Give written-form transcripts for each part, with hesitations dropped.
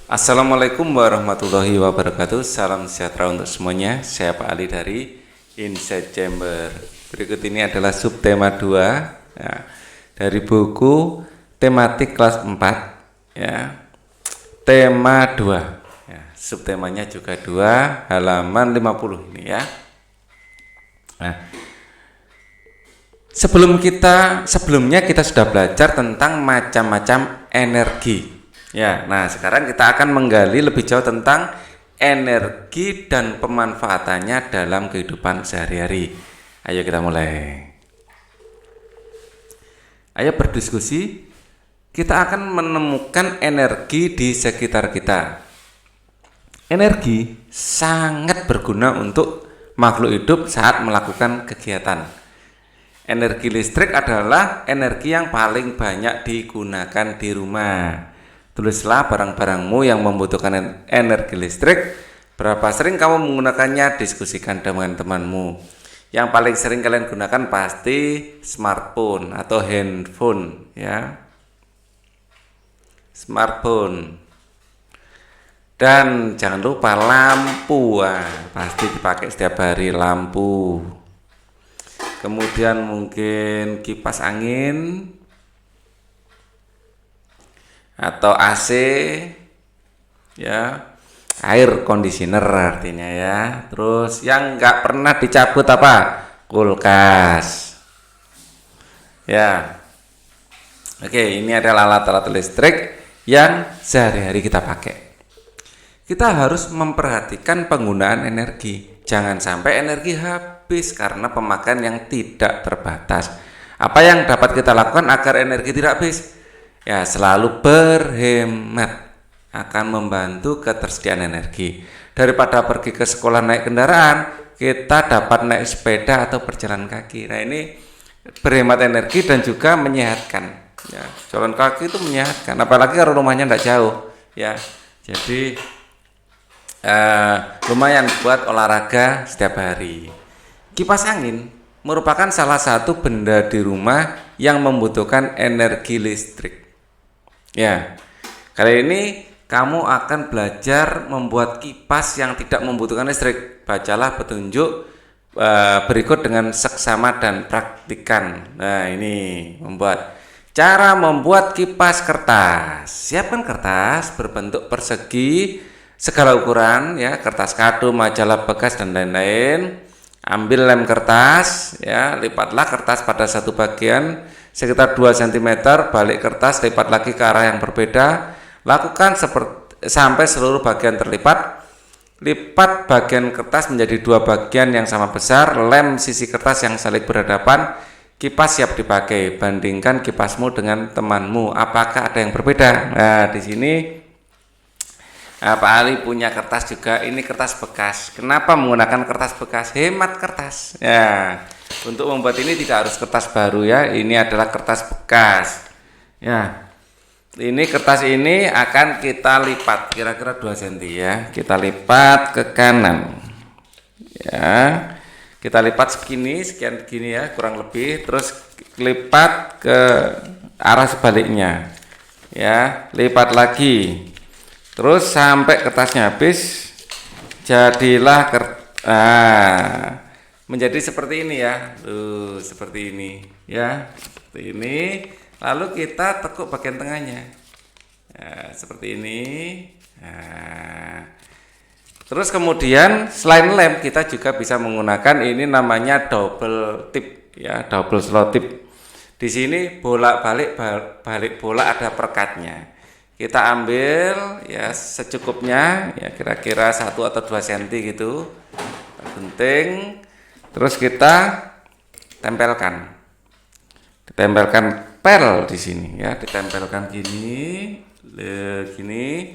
Assalamualaikum warahmatullahi wabarakatuh. Salam sejahtera untuk semuanya. Saya Pak Ali dari Insight Chamber. Berikut ini adalah subtema 2 ya, dari buku tematik kelas 4 ya. Tema 2 ya, subtemanya juga 2 halaman 50 ini ya. Nah, sebelumnya kita sudah belajar tentang macam-macam energi. Ya, nah sekarang kita akan menggali lebih jauh tentang energi dan pemanfaatannya dalam kehidupan sehari-hari. Ayo kita mulai. Ayo berdiskusi. Kita akan menemukan energi di sekitar kita. Energi sangat berguna untuk makhluk hidup saat melakukan kegiatan. Energi listrik adalah energi yang paling banyak digunakan di rumah. Tulislah barang-barangmu yang membutuhkan energi listrik. Berapa sering kamu menggunakannya? Diskusikan dengan temanmu. Yang paling sering kalian gunakan pasti smartphone atau handphone ya. Smartphone. Dan jangan lupa lampu. Pasti dipakai setiap hari lampu. Kemudian mungkin kipas angin atau AC ya, air conditioner artinya ya. Terus yang nggak pernah dicabut apa? Kulkas ya. Oke, ini adalah alat-alat listrik yang sehari-hari kita pakai. Kita harus memperhatikan penggunaan energi. Jangan sampai energi habis karena pemakaian yang tidak terbatas. Apa yang dapat kita lakukan agar energi tidak habis? Ya, selalu berhemat akan membantu ketersediaan energi. Daripada pergi ke sekolah naik kendaraan, kita dapat naik sepeda atau berjalan kaki. Nah, ini berhemat energi dan juga menyehatkan. Ya, jalan kaki itu menyehatkan, apalagi kalau rumahnya tidak jauh. Ya, jadi lumayan buat olahraga setiap hari. Kipas angin merupakan salah satu benda di rumah yang membutuhkan energi listrik. Ya, kali ini kamu akan belajar membuat kipas yang tidak membutuhkan listrik. Bacalah petunjuk berikut dengan seksama dan praktikan. Nah, ini cara membuat kipas kertas. Siapkan kertas berbentuk persegi segala ukuran ya, kertas kado, majalah bekas dan lain-lain. Ambil lem kertas ya, lipatlah kertas pada satu bagian sekitar 2 cm, balik kertas, lipat lagi ke arah yang berbeda. Lakukan sampai seluruh bagian terlipat. Lipat bagian kertas menjadi 2 bagian yang sama besar, lem sisi kertas yang saling berhadapan. Kipas siap dipakai. Bandingkan kipasmu dengan temanmu, apakah ada yang berbeda? Nah, di sini Pak Ali punya kertas juga. Ini kertas bekas. Kenapa menggunakan kertas bekas? Hemat kertas. Ya, untuk membuat ini tidak harus kertas baru ya. Ini adalah kertas bekas. Ya, ini kertas ini akan kita lipat kira-kira 2 cm ya. Kita lipat ke kanan. Ya, kita lipat sekian gini ya, kurang lebih. Terus lipat ke arah sebaliknya. Ya, lipat lagi. Terus sampai kertasnya habis, jadilah menjadi seperti ini ya. Seperti ini ya, seperti ini. Lalu kita tekuk bagian tengahnya ya, seperti ini. Nah, terus kemudian selain lem kita juga bisa menggunakan ini namanya double tip ya, double slow tip. Di sini bolak-balik balik bola ada perekatnya. Kita ambil ya secukupnya ya, kira-kira 1 atau 2 cm gitu. Penting. Terus kita tempelkan. Ditempelkan pel di sini ya, ditempelkan gini, gini.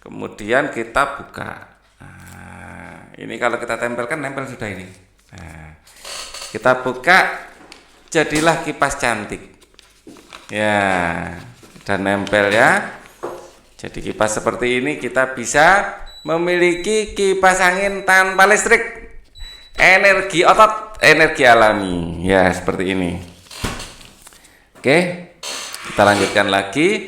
Kemudian kita buka. Nah, ini kalau kita tempelkan nempel sudah ini. Nah, kita buka, jadilah kipas cantik. Ya, dan nempel ya. Jadi kipas seperti ini kita bisa memiliki kipas angin tanpa listrik. Energi otot, energi alami. Ya, seperti ini. Oke. Kita lanjutkan lagi.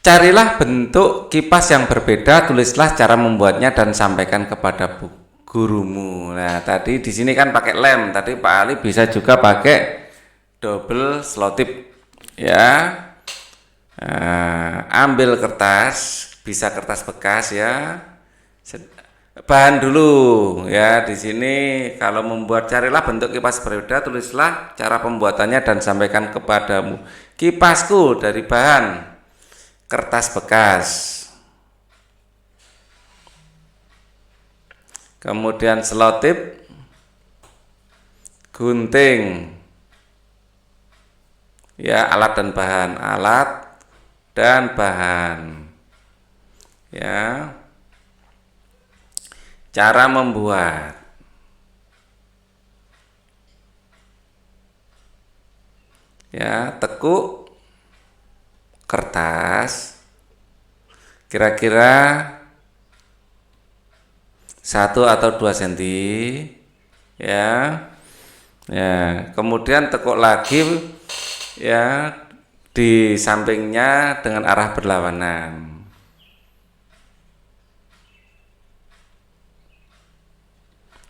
Carilah bentuk kipas yang berbeda, tulislah cara membuatnya dan sampaikan kepada gurumu. Nah, tadi di sini kan pakai lem, tadi Pak Ali bisa juga pakai double selotip. Ya. Nah, ambil kertas, bisa kertas bekas ya. Bahan dulu ya. Di sini kalau membuat, carilah bentuk kipas berbeda, tulislah cara pembuatannya dan sampaikan kepadamu. Kipasku dari bahan kertas bekas. Kemudian selotip, gunting. Ya, alat dan bahan. Ya. Cara membuat. Ya, tekuk kertas kira-kira 1 atau 2 cm ya. Ya, kemudian tekuk lagi ya di sampingnya dengan arah berlawanan.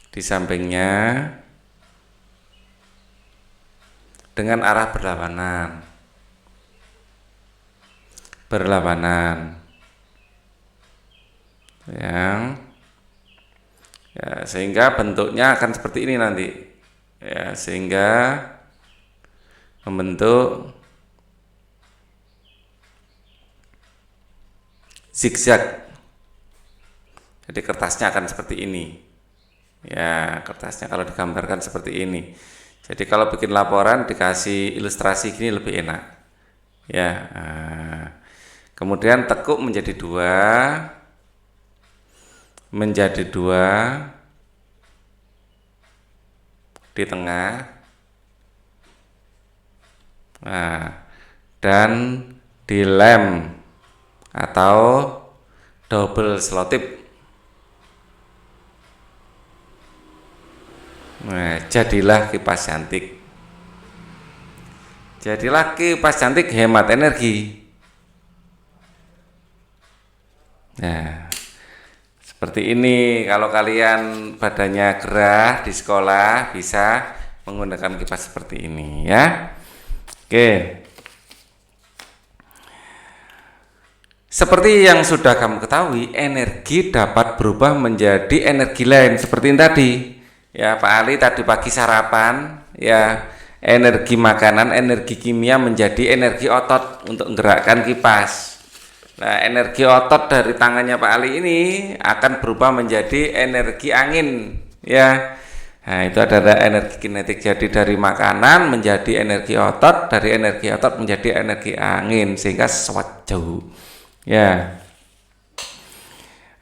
Di sampingnya dengan arah berlawanan ya. Ya, sehingga bentuknya akan seperti ini nanti ya, sehingga membentuk zigzag. Jadi kertasnya akan seperti ini ya, kertasnya kalau digambarkan seperti ini. Jadi kalau bikin laporan dikasih ilustrasi gini lebih enak ya. Kemudian tekuk menjadi 2 di tengah. Nah, dan dilem atau double selotip. Nah, jadilah kipas cantik. Jadilah kipas cantik hemat energi. Nah, seperti ini. Kalau kalian badannya gerah di sekolah bisa menggunakan kipas seperti ini ya. Oke. Seperti yang sudah kamu ketahui, energi dapat berubah menjadi energi lain seperti yang tadi. Ya, Pak Ali tadi pagi sarapan, ya, energi makanan, energi kimia menjadi energi otot untuk menggerakkan kipas. Nah, energi otot dari tangannya Pak Ali ini akan berubah menjadi energi angin, ya. Nah, itu adalah energi kinetik. Jadi dari makanan menjadi energi otot, dari energi otot menjadi energi angin, sehingga sesuatu jauh. Ya.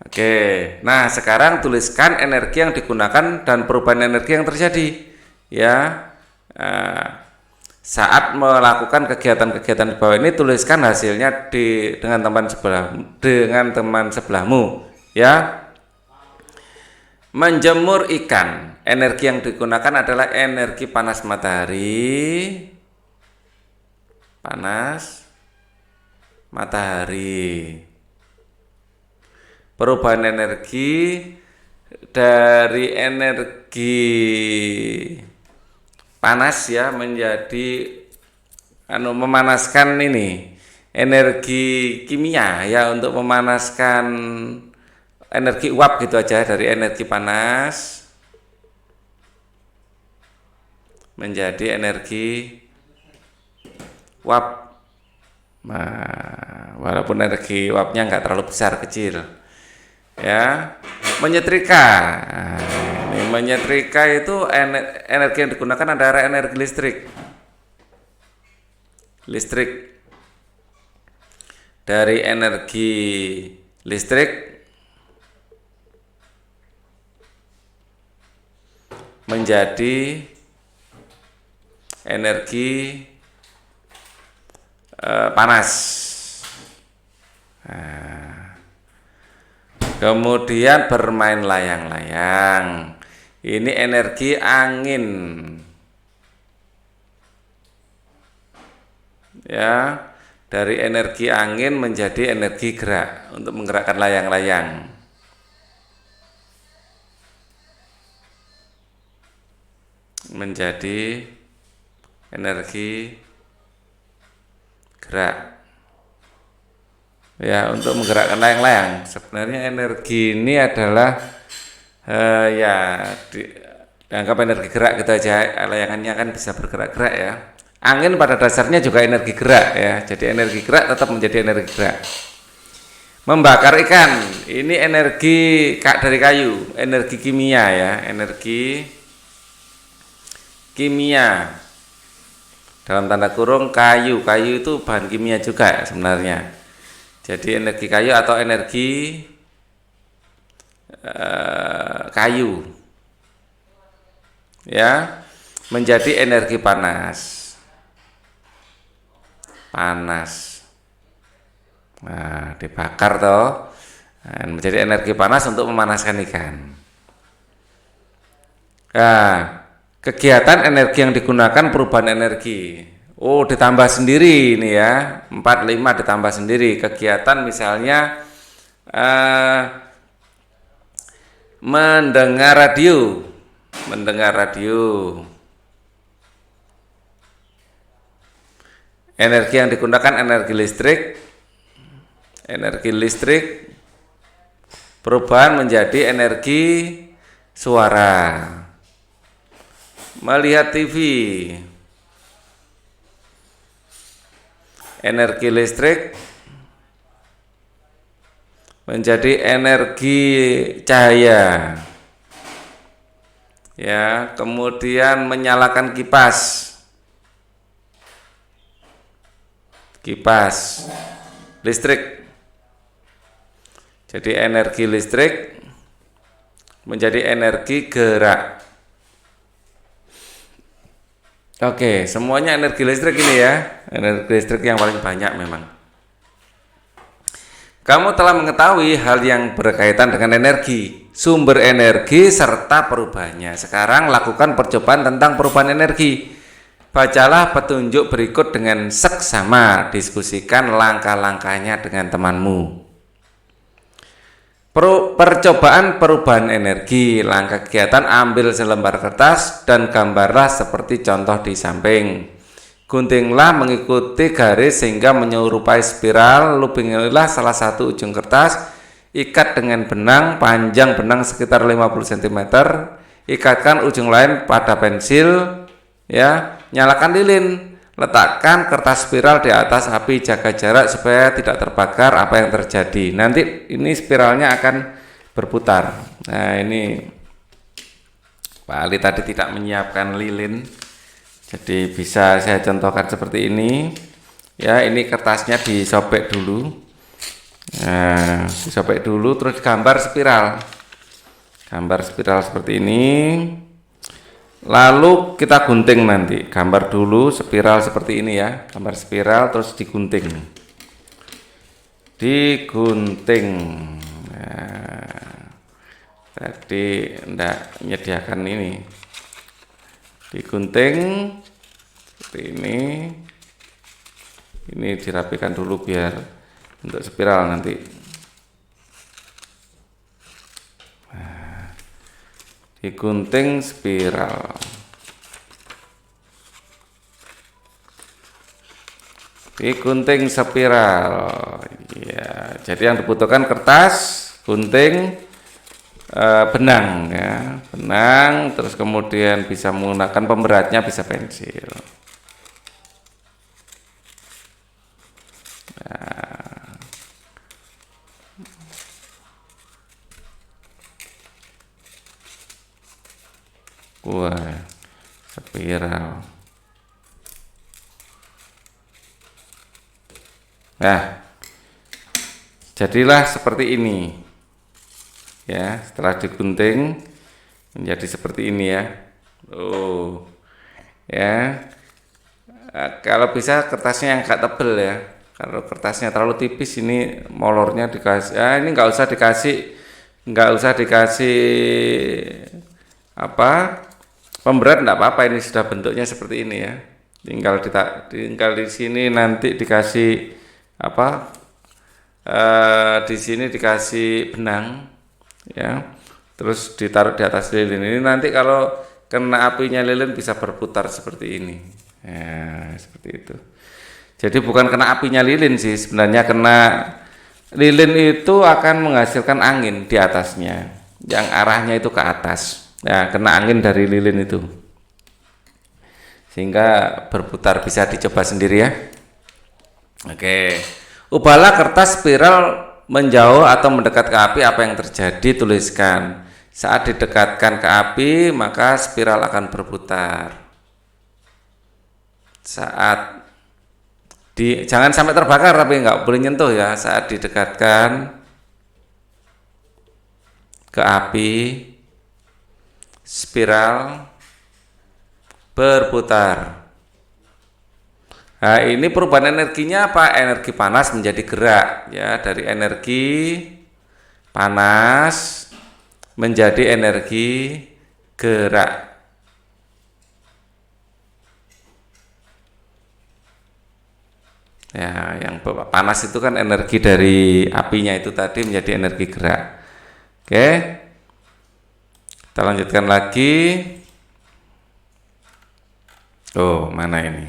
Oke, nah sekarang tuliskan energi yang digunakan dan perubahan energi yang terjadi ya. Saat melakukan kegiatan-kegiatan di bawah ini, tuliskan hasilnya dengan teman sebelahmu ya. Menjemur ikan, energi yang digunakan adalah energi panas matahari. Perubahan energi dari energi panas ya menjadi memanaskan ini energi kimia ya, untuk memanaskan energi uap gitu aja, dari energi panas menjadi energi uap. Nah, walaupun energi uapnya nggak terlalu besar, kecil ya. Menyetrika, nah, ini menyetrika itu energi yang digunakan adalah energi listrik. Dari energi listrik menjadi energi panas. Nah, kemudian bermain layang-layang, ini energi angin ya. dari energi angin menjadi energi gerak untuk menggerakkan layang-layang. Menjadi energi gerak. Ya, untuk menggerakkan layang-layang. Sebenarnya energi ini adalah dianggap energi gerak gitu aja. Layangannya kan bisa bergerak-gerak ya. Angin pada dasarnya juga energi gerak ya. Jadi energi gerak tetap menjadi energi gerak. Membakar ikan, ini energi dari kayu, energi kimia ya, energi kimia. Dalam tanda kurung kayu itu bahan kimia juga sebenarnya. Jadi energi kayu atau energi kayu ya menjadi energi panas. Nah, dibakar toh, menjadi energi panas untuk memanaskan ikan. Nah, kegiatan energi yang digunakan perubahan energi. Oh, ditambah sendiri ini ya. 45 ditambah sendiri. Kegiatan misalnya mendengar radio. Energi yang digunakan energi listrik perubahan menjadi energi suara. Melihat TV, energi listrik menjadi energi cahaya. Ya, kemudian menyalakan kipas listrik. Jadi energi listrik menjadi energi gerak. Oke, semuanya energi listrik ini ya. Energi listrik yang paling banyak memang. Kamu telah mengetahui hal yang berkaitan dengan energi, sumber energi serta perubahannya. Sekarang lakukan percobaan tentang perubahan energi. Bacalah petunjuk berikut dengan seksama, diskusikan langkah-langkahnya dengan temanmu. Percobaan perubahan energi. Langkah kegiatan, ambil selembar kertas dan gambarlah seperti contoh di samping. Guntinglah mengikuti garis sehingga menyerupai spiral. Lubingilah salah satu ujung kertas, ikat dengan benang, panjang benang sekitar 50 cm. Ikatkan ujung lain pada pensil ya. Nyalakan lilin, letakkan kertas spiral di atas api, jaga jarak supaya tidak terbakar. Apa yang terjadi? Nanti ini spiralnya akan berputar. Nah, ini Pak Ali tadi tidak menyiapkan lilin, jadi bisa saya contohkan seperti ini. Ya, ini kertasnya disobek dulu. Nah, disobek dulu terus gambar spiral. Gambar spiral seperti ini. Lalu kita gunting nanti. Gambar dulu spiral seperti ini ya. Gambar spiral terus digunting. Nah, tadi enggak menyediakan ini. Digunting seperti ini. Ini dirapikan dulu biar untuk spiral nanti. Digunting spiral. Digunting spiral. Ya, jadi yang dibutuhkan kertas, gunting, benang ya, benang, terus kemudian bisa menggunakan pemberatnya, bisa pensil. Wah, spiral. Nah, jadilah seperti ini. Ya, setelah digunting menjadi seperti ini ya. Oh, ya. Kalau bisa kertasnya yang agak tebel ya. Kalau kertasnya terlalu tipis ini molornya dikasih. Ini nggak usah dikasih apa? Pemberat enggak apa-apa, ini sudah bentuknya seperti ini ya. Tinggal di sini nanti dikasih apa di sini dikasih benang, ya, terus ditaruh di atas lilin. Ini nanti kalau kena apinya lilin bisa berputar seperti ini, ya, seperti itu. Jadi bukan kena apinya lilin sih, sebenarnya kena lilin itu akan menghasilkan angin di atasnya, yang arahnya itu ke atas. Ya, kena angin dari lilin itu, sehingga berputar. Bisa dicoba sendiri ya. Oke, ubahlah kertas spiral menjauh atau mendekat ke api, apa yang terjadi? Tuliskan. Saat didekatkan ke api, maka spiral akan berputar. Saat jangan sampai terbakar, tapi nggak boleh nyentuh ya. Saat didekatkan ke api, spiral berputar. Nah, ini perubahan energinya apa? Energi panas menjadi gerak, ya, dari energi panas menjadi energi gerak. Ya, yang panas itu kan energi dari apinya itu tadi menjadi energi gerak. Oke. Kita lanjutkan lagi. Oh, mana ini?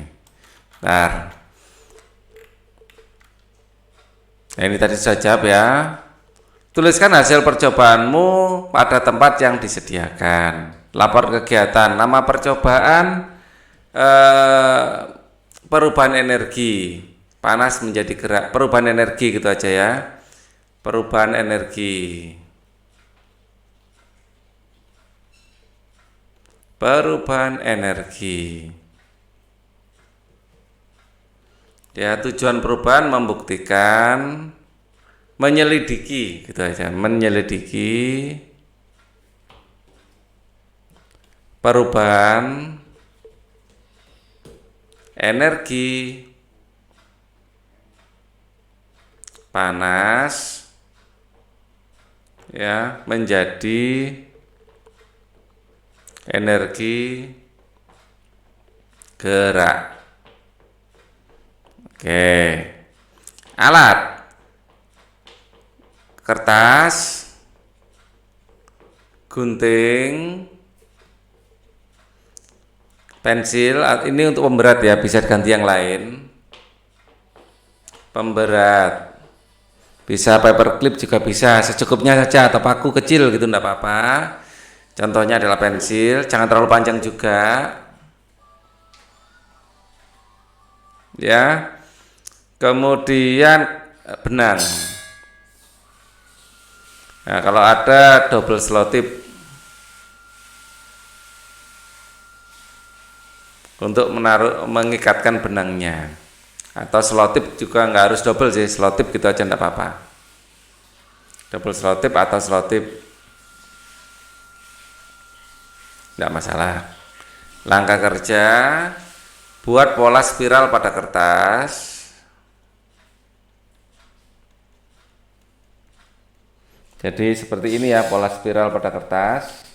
Bentar. Nah, ini tadi sudah jawab ya. Tuliskan hasil percobaanmu pada tempat yang disediakan. Lapor kegiatan. Nama percobaan perubahan energi. Panas menjadi gerak. Perubahan energi gitu aja ya. Perubahan energi. Perubahan energi. Ya, tujuan perubahan membuktikan, menyelidiki gitu aja, menyelidiki perubahan energi panas, ya, menjadi energi gerak. Oke. Alat: kertas, gunting, pensil. Ini untuk pemberat ya, bisa diganti yang lain. Pemberat. Bisa paperclip juga bisa, secukupnya saja, atau paku kecil gitu enggak apa-apa. Contohnya adalah pensil, jangan terlalu panjang juga. Ya. Kemudian benang. Nah, kalau ada double selotip untuk mengikatkan benangnya, atau selotip juga nggak harus double sih, selotip gitu aja enggak apa-apa. Double selotip atau selotip enggak masalah. Langkah kerja: buat pola spiral pada kertas. Jadi seperti ini ya pola spiral pada kertas.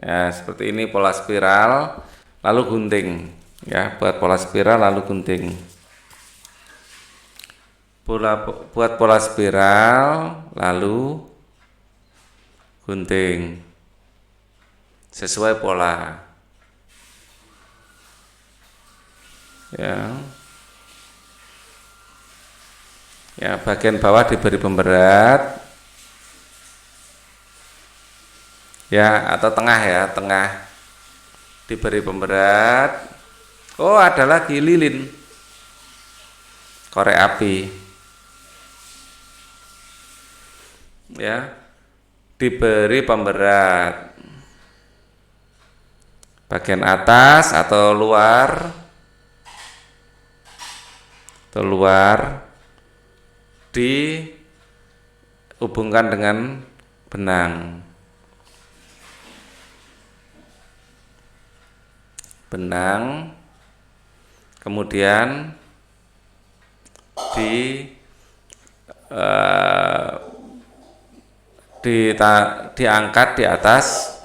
Ya, seperti ini pola spiral, lalu gunting. Ya, buat pola spiral lalu gunting. Buat pola spiral lalu gunting sesuai pola. Ya. Ya, bagian bawah diberi pemberat. Ya, atau tengah ya, tengah diberi pemberat. Oh, ada lagi lilin, korek api. Ya, diberi pemberat. Bagian atas atau luar dihubungkan dengan benang. Kemudian diangkat di atas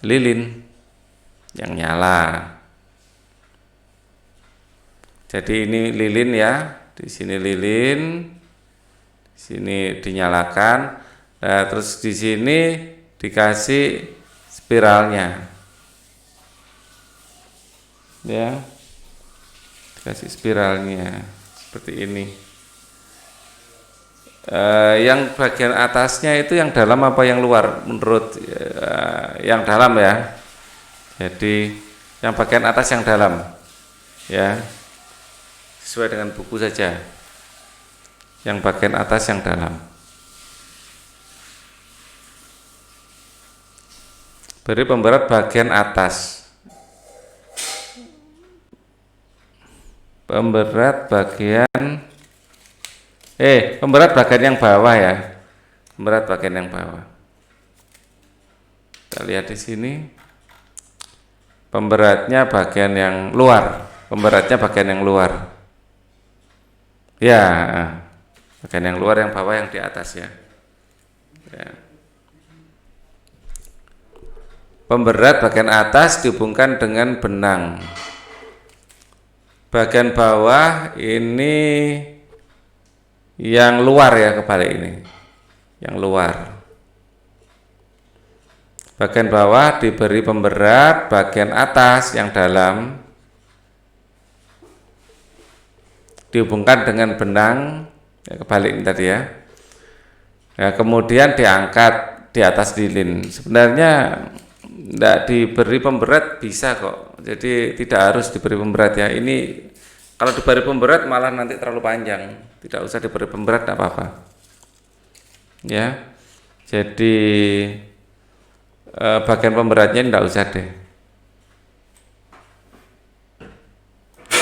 lilin yang nyala. Jadi ini lilin ya, di sini lilin, di sini dinyalakan, nah, terus di sini dikasih spiralnya, ya, dikasih spiralnya seperti ini. Yang bagian atasnya itu yang dalam apa yang luar? Menurut yang dalam ya. Jadi yang bagian atas yang dalam, ya, sesuai dengan buku saja. Yang bagian atas yang dalam. Beri pemberat bagian atas. Pemberat bagian pemberat bagian yang bawah ya. Pemberat bagian yang bawah. Kita lihat di sini. Pemberatnya bagian yang luar. Pemberatnya bagian yang luar. Ya, bagian yang luar, yang bawah, yang di atas ya. Ya. Pemberat bagian atas dihubungkan dengan benang. Bagian bawah ini yang luar ya, kebalik ini. Yang luar. Bagian bawah diberi pemberat, bagian atas yang dalam dihubungkan dengan benang, ya, kebalik ini tadi ya. Nah, kemudian diangkat di atas lilin. Sebenarnya tidak diberi pemberat bisa kok. Jadi tidak harus diberi pemberat ya. Ini kalau diberi pemberat malah nanti terlalu panjang. Tidak usah diberi pemberat, tidak apa-apa. Ya. Jadi bagian pemberatnya tidak usah deh.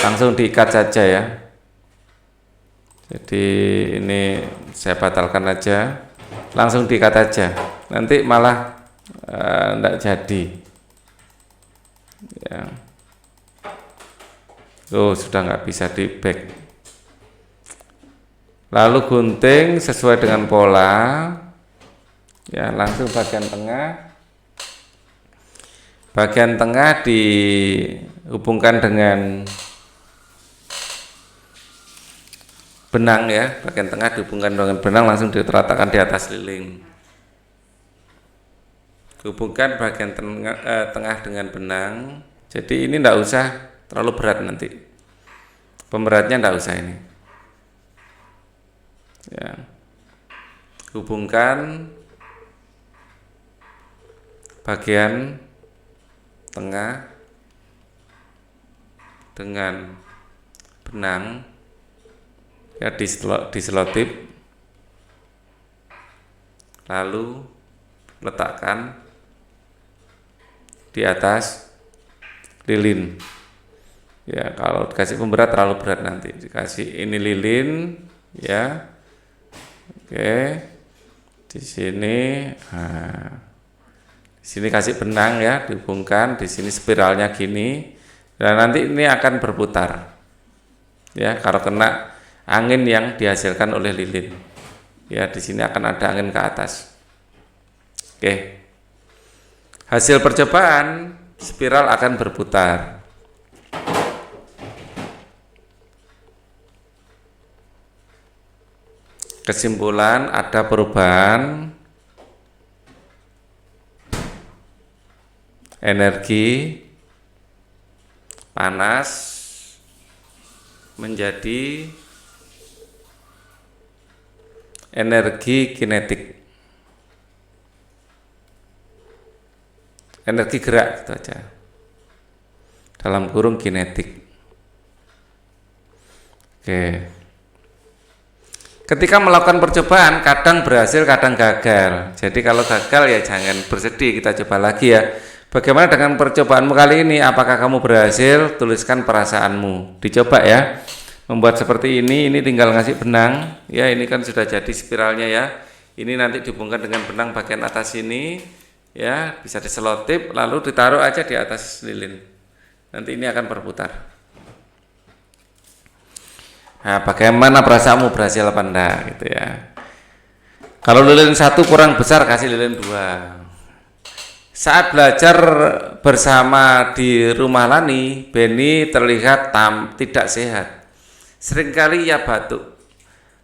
Langsung diikat saja ya. Jadi ini saya batalkan aja. Langsung diikat aja. Nanti malah tidak jadi. Ya. Sudah nggak bisa di back. Lalu gunting sesuai dengan pola. Ya, langsung bagian tengah. Bagian tengah dihubungkan dengan benang ya. Bagian tengah dihubungkan dengan benang, langsung diletakkan di atas lilin. Hubungkan bagian tengah dengan benang. Jadi ini tidak usah terlalu berat nanti. Pemberatnya tidak usah ini. Ya. Hubungkan bagian tengah dengan benang, ya, diselotip, lalu letakkan di atas lilin. Ya, kalau dikasih pemberat terlalu berat nanti. Dikasih ini lilin, ya. Oke. Di sini, di sini kasih benang ya, dihubungkan. Di sini spiralnya gini, dan nanti ini akan berputar. Ya, kalau kena angin yang dihasilkan oleh lilin, ya, di sini akan ada angin ke atas. Oke. Hasil percobaan, spiral akan berputar. Kesimpulan, ada perubahan energi panas menjadi energi kinetik, energi gerak, gitu aja, dalam kurung kinetik. Oke. Ketika melakukan percobaan kadang berhasil, kadang gagal. Jadi kalau gagal ya jangan bersedih, kita coba lagi ya. Bagaimana dengan percobaanmu kali ini? Apakah kamu berhasil? Tuliskan perasaanmu. Dicoba ya. Membuat seperti ini tinggal ngasih benang. Ya, ini kan sudah jadi spiralnya ya. Ini nanti dihubungkan dengan benang bagian atas ini. Ya, bisa diselotip lalu ditaruh aja di atas lilin. Nanti ini akan berputar. Nah, bagaimana perasaanmu, berhasil apa enggak gitu ya. Kalau lilin 1 kurang besar, kasih lilin 2. Saat belajar bersama di rumah Lani, Beni terlihat tidak sehat. Seringkali ia batuk.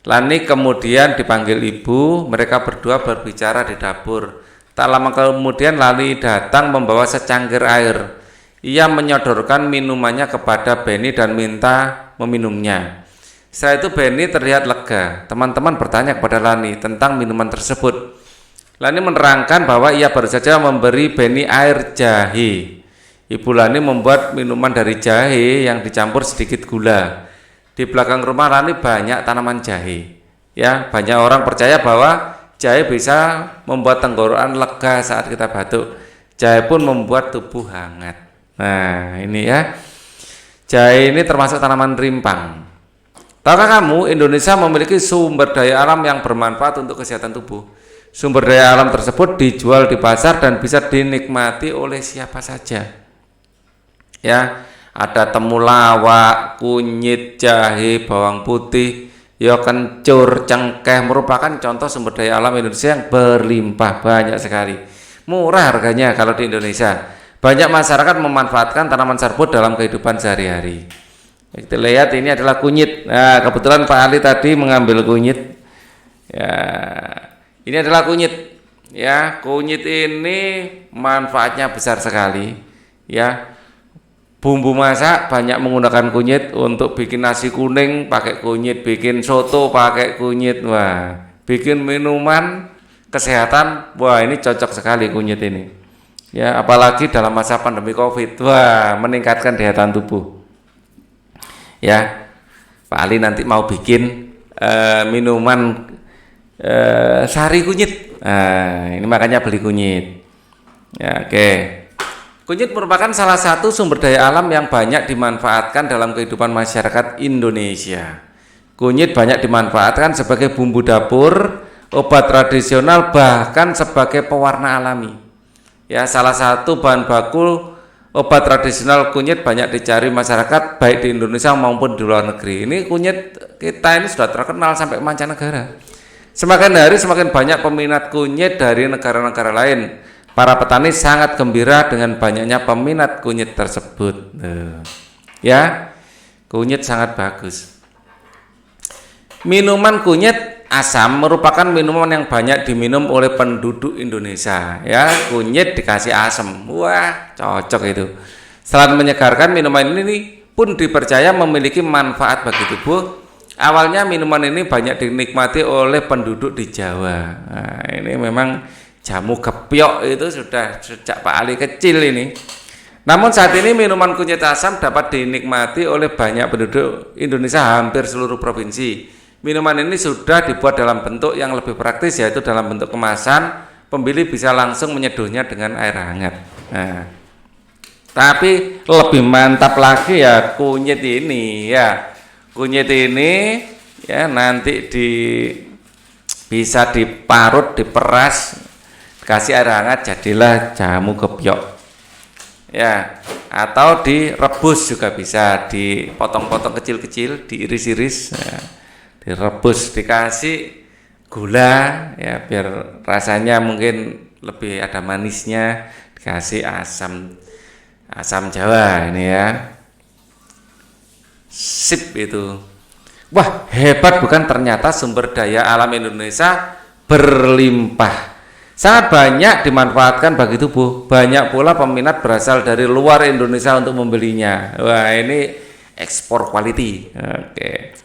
Lani kemudian dipanggil ibu, mereka berdua berbicara di dapur. Tak lama kemudian Lani datang membawa secangkir air. Ia menyodorkan minumannya kepada Benny dan minta meminumnya. Setelah itu Benny terlihat lega. Teman-teman bertanya kepada Lani tentang minuman tersebut. Lani menerangkan bahwa ia baru saja memberi Benny air jahe. Ibu Lani membuat minuman dari jahe yang dicampur sedikit gula. Di belakang rumah Lani banyak tanaman jahe. Ya, banyak orang percaya bahwa jahe bisa membuat tenggorokan lega saat kita batuk. Jahe pun membuat tubuh hangat. Nah, ini ya. Jahe ini termasuk tanaman rimpang. Tahukah kamu, Indonesia memiliki sumber daya alam yang bermanfaat untuk kesehatan tubuh. Sumber daya alam tersebut dijual di pasar dan bisa dinikmati oleh siapa saja. Ya, ada temulawak, kunyit, jahe, bawang putih, ya kencur, cengkeh merupakan contoh sumber daya alam Indonesia yang berlimpah, banyak sekali. Murah harganya kalau di Indonesia. Banyak masyarakat memanfaatkan tanaman serbuk dalam kehidupan sehari-hari. Kita lihat ini adalah kunyit. Nah, kebetulan Pak Ali tadi mengambil kunyit. Ya, ini adalah kunyit. Ya, kunyit ini manfaatnya besar sekali. Ya, bumbu masak banyak menggunakan kunyit. Untuk bikin nasi kuning pakai kunyit, bikin soto pakai kunyit. Wah, bikin minuman kesehatan. Wah, ini cocok sekali kunyit ini. Ya, apalagi dalam masa pandemi Covid. Wah, meningkatkan daya tahan tubuh. Ya, Pak Ali nanti mau bikin minuman sari kunyit. Nah, ini makanya beli kunyit. Ya, oke. Kunyit merupakan salah satu sumber daya alam yang banyak dimanfaatkan dalam kehidupan masyarakat Indonesia. Kunyit banyak dimanfaatkan sebagai bumbu dapur, obat tradisional, bahkan sebagai pewarna alami. Ya, salah satu bahan baku obat tradisional kunyit banyak dicari masyarakat baik di Indonesia maupun di luar negeri. Ini kunyit kita ini sudah terkenal sampai mancanegara. Semakin hari semakin banyak peminat kunyit dari negara-negara lain. Para petani sangat gembira dengan banyaknya peminat kunyit tersebut. Ya, kunyit sangat bagus. Minuman kunyit asam merupakan minuman yang banyak diminum oleh penduduk Indonesia. Ya, kunyit dikasih asam. Wah, cocok itu. Selain menyegarkan, minuman ini pun dipercaya memiliki manfaat bagi tubuh. Awalnya minuman ini banyak dinikmati oleh penduduk di Jawa. Nah, ini memang jamu gebyok itu sudah sejak Pak Ali kecil ini. Namun saat ini minuman kunyit asam dapat dinikmati oleh banyak penduduk Indonesia hampir seluruh provinsi. Minuman ini sudah dibuat dalam bentuk yang lebih praktis, yaitu dalam bentuk kemasan. Pembeli bisa langsung menyeduhnya dengan air hangat. Nah, tapi lebih mantap lagi ya kunyit ini ya. Kunyit ini ya nanti bisa diparut, diperas, kasih air hangat, jadilah jamu gebyok. Ya, atau direbus juga bisa, dipotong-potong kecil-kecil, diiris-iris. Ya. Direbus, dikasih gula ya biar rasanya mungkin lebih ada manisnya, dikasih asam Jawa ini ya. Sip itu. Wah, hebat bukan, ternyata sumber daya alam Indonesia berlimpah. Sangat banyak dimanfaatkan bagi tubuh. Banyak pula peminat berasal dari luar Indonesia untuk membelinya. Wah, ini ekspor quality. Oke.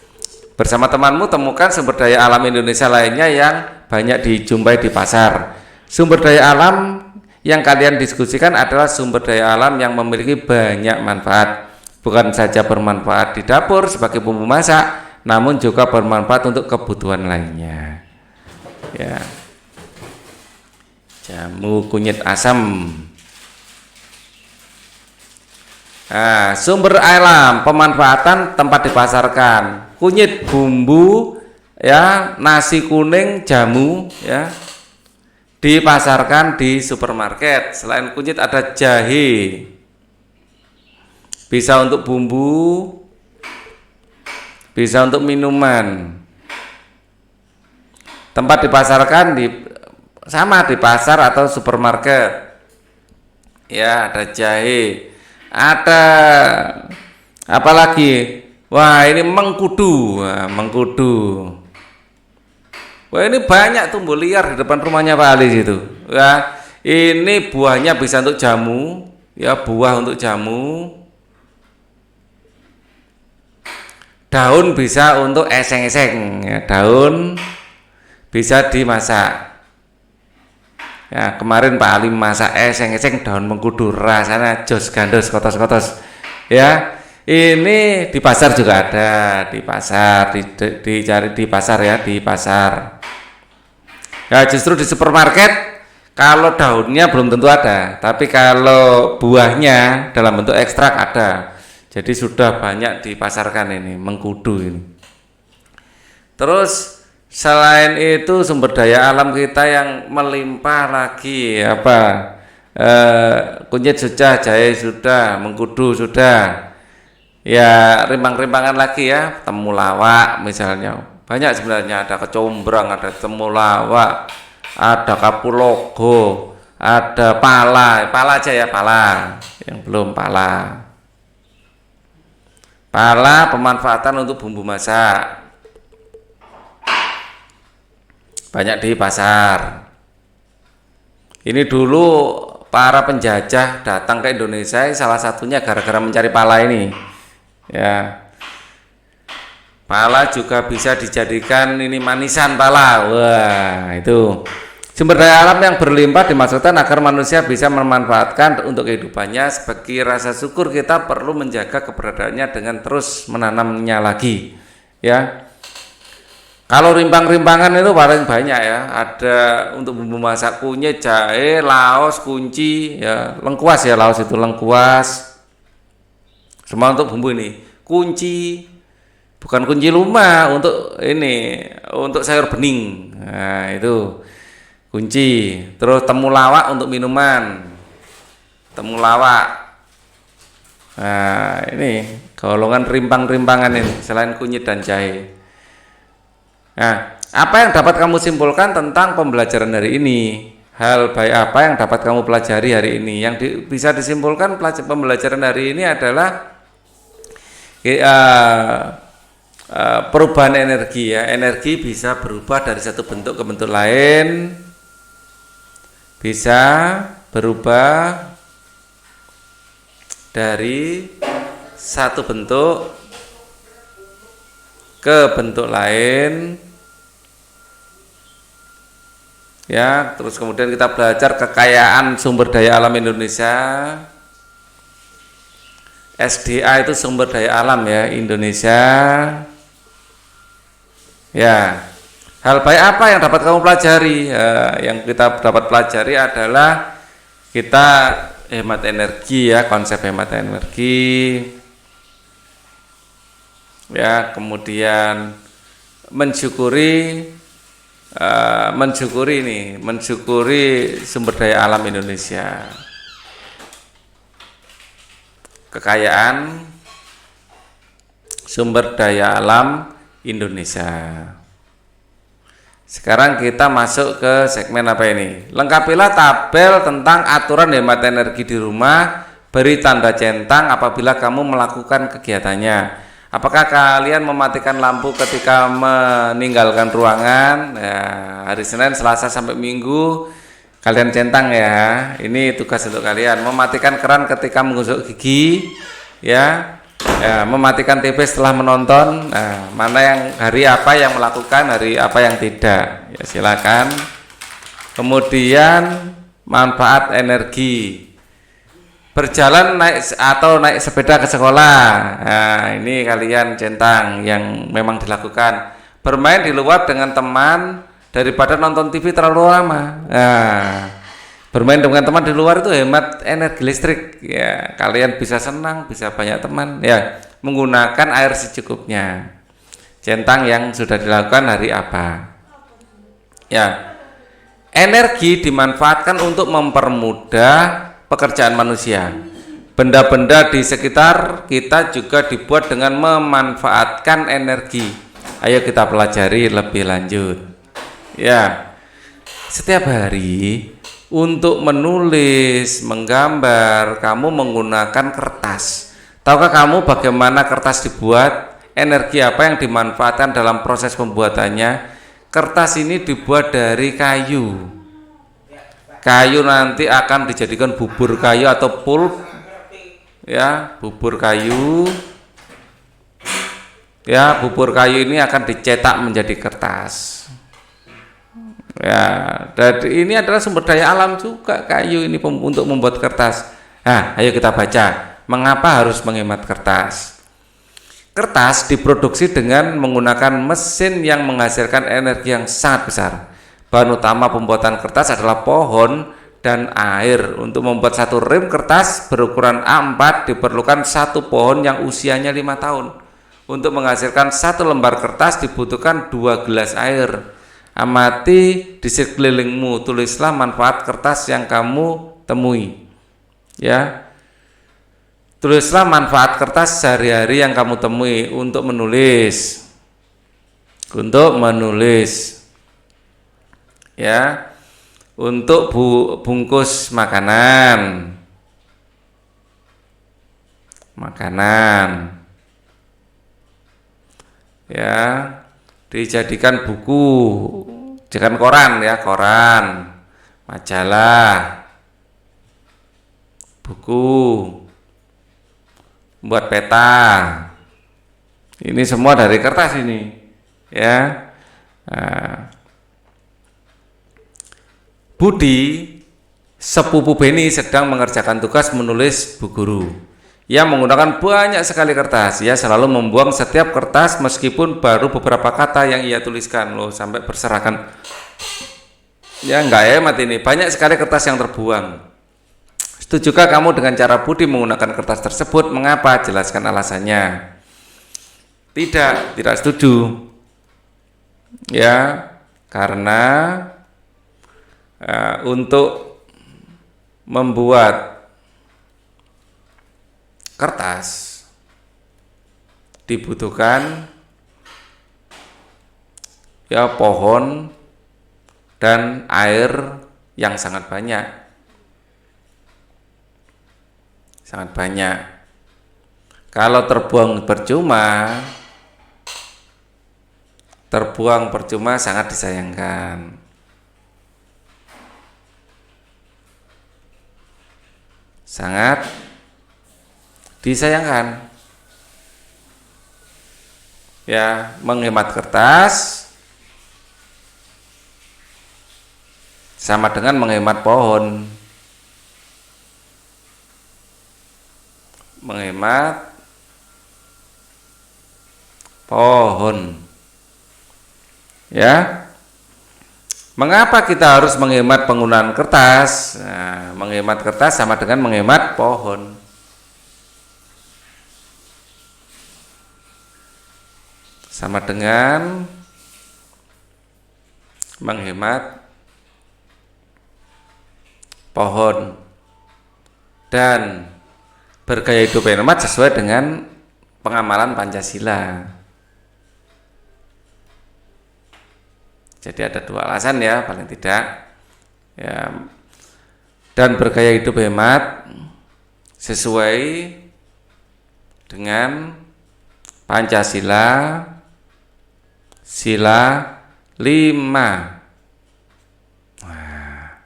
Bersama temanmu temukan sumber daya alam Indonesia lainnya yang banyak dijumpai di pasar. Sumber daya alam yang kalian diskusikan adalah sumber daya alam yang memiliki banyak manfaat. Bukan saja bermanfaat di dapur sebagai bumbu masak, namun juga bermanfaat untuk kebutuhan lainnya. Ya. Jamu kunyit asam. Nah, sumber alam, pemanfaatan tempat dipasarkan. Kunyit bumbu ya, nasi kuning, jamu ya, dipasarkan di supermarket. Selain kunyit ada jahe, bisa untuk bumbu, bisa untuk minuman. Tempat dipasarkan sama di pasar atau supermarket. Ya, ada jahe, ada apalagi. Wah, ini mengkudu. Nah, mengkudu. Wah, ini banyak tumbuh liar di depan rumahnya Pak Ali itu. Ya, ini buahnya bisa untuk jamu, ya buah untuk jamu. Daun bisa untuk eseng-eseng, ya, daun bisa dimasak. Ya, kemarin Pak Ali masak eseng-eseng daun mengkudu, rasanya jos gandos kotos-kotos. Ya, ini di pasar juga ada, di pasar, dicari di pasar ya, di pasar. Ya, justru di supermarket kalau daunnya belum tentu ada, tapi kalau buahnya dalam bentuk ekstrak ada. Jadi sudah banyak dipasarkan ini mengkudu ini. Terus selain itu sumber daya alam kita yang melimpah lagi apa? Kunyit sudah, jahe sudah, mengkudu sudah. Ya rimbang-rimbangan lagi ya, temulawak misalnya. Banyak sebenarnya, ada kecombrang, ada temulawak, ada kapulogo, ada pala aja ya, pala. Yang belum pala. Pala pemanfaatan untuk bumbu masak. Banyak di pasar. Ini dulu para penjajah datang ke Indonesia, salah satunya gara-gara mencari pala ini. Ya. Pala juga bisa dijadikan ini manisan pala. Wah, itu. Sumber daya alam yang berlimpah dimaksudkan agar manusia bisa memanfaatkan untuk kehidupannya. Sebagai rasa syukur kita perlu menjaga keberadaannya dengan terus menanamnya lagi. Ya, kalau rimbang-rimbangan itu paling banyak ya. Ada untuk bumbu masak kunyit, jahe, laos, kunci, ya lengkuas ya, laos itu lengkuas. Semua untuk bumbu ini. Kunci, bukan kunci rumah, untuk ini, untuk sayur bening. Nah itu. Kunci, terus temulawak untuk minuman, temulawak. Nah ini golongan rimpang-rimpangan ini selain kunyit dan jahe. Nah, apa yang dapat kamu simpulkan tentang pembelajaran hari ini? Hal baik apa yang dapat kamu pelajari hari ini? Yang bisa disimpulkan pembelajaran hari ini adalah perubahan energi ya. Energi bisa berubah dari satu bentuk ke bentuk lain. Bisa berubah dari satu bentuk ke bentuk lain ya. Terus kemudian kita belajar kekayaan sumber daya alam Indonesia. SDA itu sumber daya alam ya Indonesia ya. Hal baik apa yang dapat kamu pelajari? Yang kita dapat pelajari adalah kita hemat energi ya, konsep hemat energi ya, kemudian mensyukuri sumber daya alam Indonesia, kekayaan sumber daya alam Indonesia. Sekarang kita masuk ke segmen apa ini? Lengkapilah tabel tentang aturan hemat energi di rumah. Beri tanda centang apabila kamu melakukan kegiatannya. Apakah kalian mematikan lampu ketika meninggalkan ruangan? Ya, hari Senin, Selasa sampai Minggu kalian centang ya. Ini tugas untuk kalian. Mematikan keran ketika menggosok gigi, ya. Ya, mematikan TV setelah menonton. Nah, mana yang hari apa yang melakukan, hari apa yang tidak. Ya, silakan. Kemudian manfaat energi. Berjalan naik sepeda ke sekolah. Nah, ini kalian centang yang memang dilakukan. Bermain di luar dengan teman daripada nonton TV terlalu lama. Nah, bermain dengan teman di luar itu hemat energi listrik ya. Kalian bisa senang, bisa banyak teman ya. Menggunakan air secukupnya. Centang yang sudah dilakukan hari apa. Ya. Energi dimanfaatkan untuk mempermudah pekerjaan manusia. Benda-benda di sekitar kita juga dibuat dengan memanfaatkan energi. Ayo kita pelajari lebih lanjut. Ya. Setiap hari untuk menulis, menggambar, kamu menggunakan kertas. Tahukah kamu bagaimana kertas dibuat? energi apa yang dimanfaatkan dalam proses pembuatannya? Kertas ini dibuat dari kayu. Kayu nanti akan dijadikan bubur kayu atau pulp, ya, bubur kayu. Ya, bubur kayu ini akan dicetak menjadi kertas. Ya, dan ini adalah sumber daya alam juga kayu ini untuk membuat kertas. Nah, ayo kita baca. Mengapa harus menghemat kertas? Kertas diproduksi dengan menggunakan mesin yang menghasilkan energi yang sangat besar. Bahan utama pembuatan kertas adalah pohon dan air. Untuk membuat satu rem kertas berukuran A4 diperlukan satu pohon yang usianya 5 tahun. Untuk menghasilkan satu lembar kertas dibutuhkan 2 gelas air. Amati di sekelilingmu, tulislah manfaat kertas yang kamu temui. Ya, tulislah manfaat kertas sehari-hari yang kamu temui untuk menulis. Ya, untuk bungkus makanan. Ya, dijadikan buku, jangan koran ya, koran, majalah, buku, buat peta. Ini semua dari kertas ini, ya. Nah, Budi, sepupu Beni, sedang mengerjakan tugas menulis Bu Guru. Ia menggunakan banyak sekali kertas. Ia selalu membuang setiap kertas meskipun baru beberapa kata yang ia tuliskan. Loh, sampai berserakan. Ya, enggak hemat ini. Banyak sekali kertas yang terbuang. Setujukah kamu dengan cara Budi menggunakan kertas tersebut? Mengapa? Jelaskan alasannya. Tidak setuju. Ya, karena untuk membuat kertas dibutuhkan ya pohon dan air yang sangat banyak. Kalau terbuang percuma sangat disayangkan. Ya, menghemat kertas sama dengan menghemat pohon. Ya, mengapa kita harus menghemat penggunaan kertas? Nah, menghemat kertas sama dengan menghemat pohon. Sama dengan menghemat pohon dan bergaya hidup hemat sesuai dengan pengamalan Pancasila. Jadi ada 2 alasan ya, paling tidak ya, dan bergaya hidup hemat sesuai dengan Pancasila Sila 5. Nah,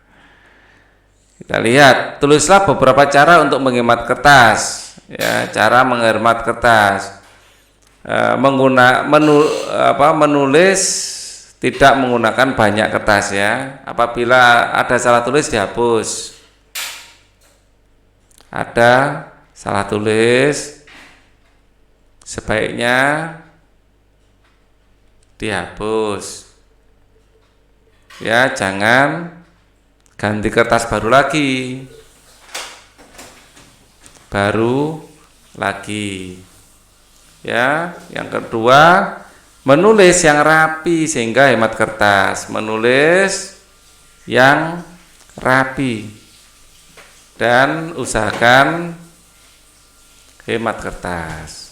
kita lihat, tulislah beberapa cara untuk menghemat kertas. Ya, cara menghemat kertas. Menulis tidak menggunakan banyak kertas ya. Apabila ada salah tulis dihapus. Ada salah tulis sebaiknya dihapus. Ya, jangan ganti kertas baru lagi. Ya, yang kedua, menulis yang rapi sehingga hemat kertas. Menulis yang rapi dan usahakan hemat kertas.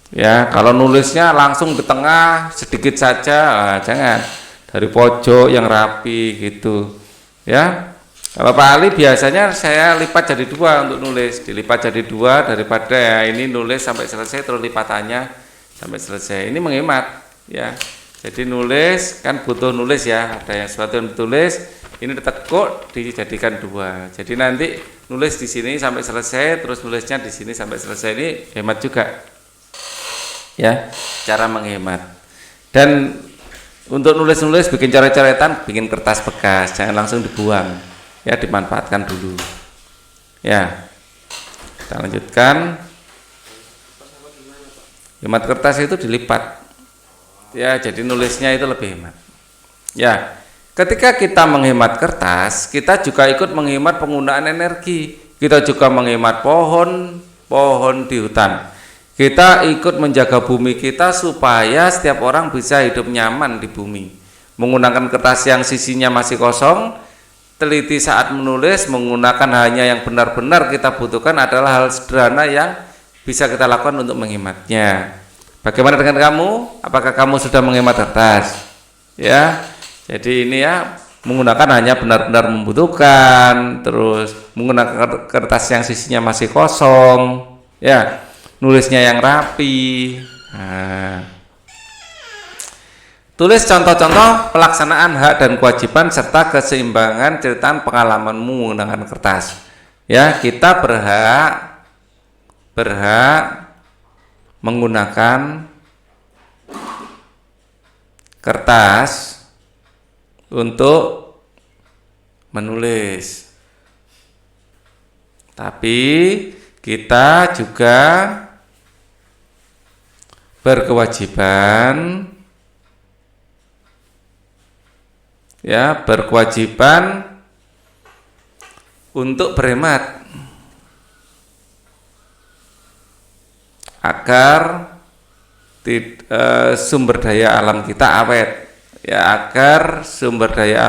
Ya, kalau nulisnya langsung di tengah sedikit saja, jangan, dari pojok yang rapi gitu. Ya, Kalau Pak Ali biasanya saya lipat jadi 2 untuk nulis, dilipat jadi 2 daripada ya ini nulis sampai selesai terus lipatannya sampai selesai. Ini menghemat ya. Jadi nulis kan butuh nulis ya, ada yang sesuatu yang ditulis, ini ditekuk dijadikan 2. Jadi nanti nulis di sini sampai selesai, terus nulisnya di sini sampai selesai, ini hemat juga. Ya, cara menghemat. Dan untuk nulis-nulis bikin coret-coretan, bikin kertas bekas, jangan langsung dibuang. Ya, dimanfaatkan dulu. Ya. Kita lanjutkan. Hemat kertas itu dilipat. Ya, jadi nulisnya itu lebih hemat. Ya. Ketika kita menghemat kertas, kita juga ikut menghemat penggunaan energi. Kita juga menghemat pohon di hutan. Kita ikut menjaga bumi kita supaya setiap orang bisa hidup nyaman di bumi. Menggunakan kertas yang sisinya masih kosong, teliti saat menulis, menggunakan hanya yang benar-benar kita butuhkan adalah hal sederhana yang bisa kita lakukan untuk menghematnya. Bagaimana dengan kamu? Apakah kamu sudah menghemat kertas? Ya, jadi ini ya, menggunakan hanya benar-benar membutuhkan, terus menggunakan kertas yang sisinya masih kosong, ya, nulisnya yang rapi. Nah. Tulis contoh-contoh pelaksanaan hak dan kewajiban serta keseimbangan ceritaan pengalamanmu menggunakan kertas. Ya, kita berhak menggunakan kertas untuk menulis. Tapi kita juga berkewajiban untuk berhemat agar sumber daya alam kita awet, ya, agar sumber daya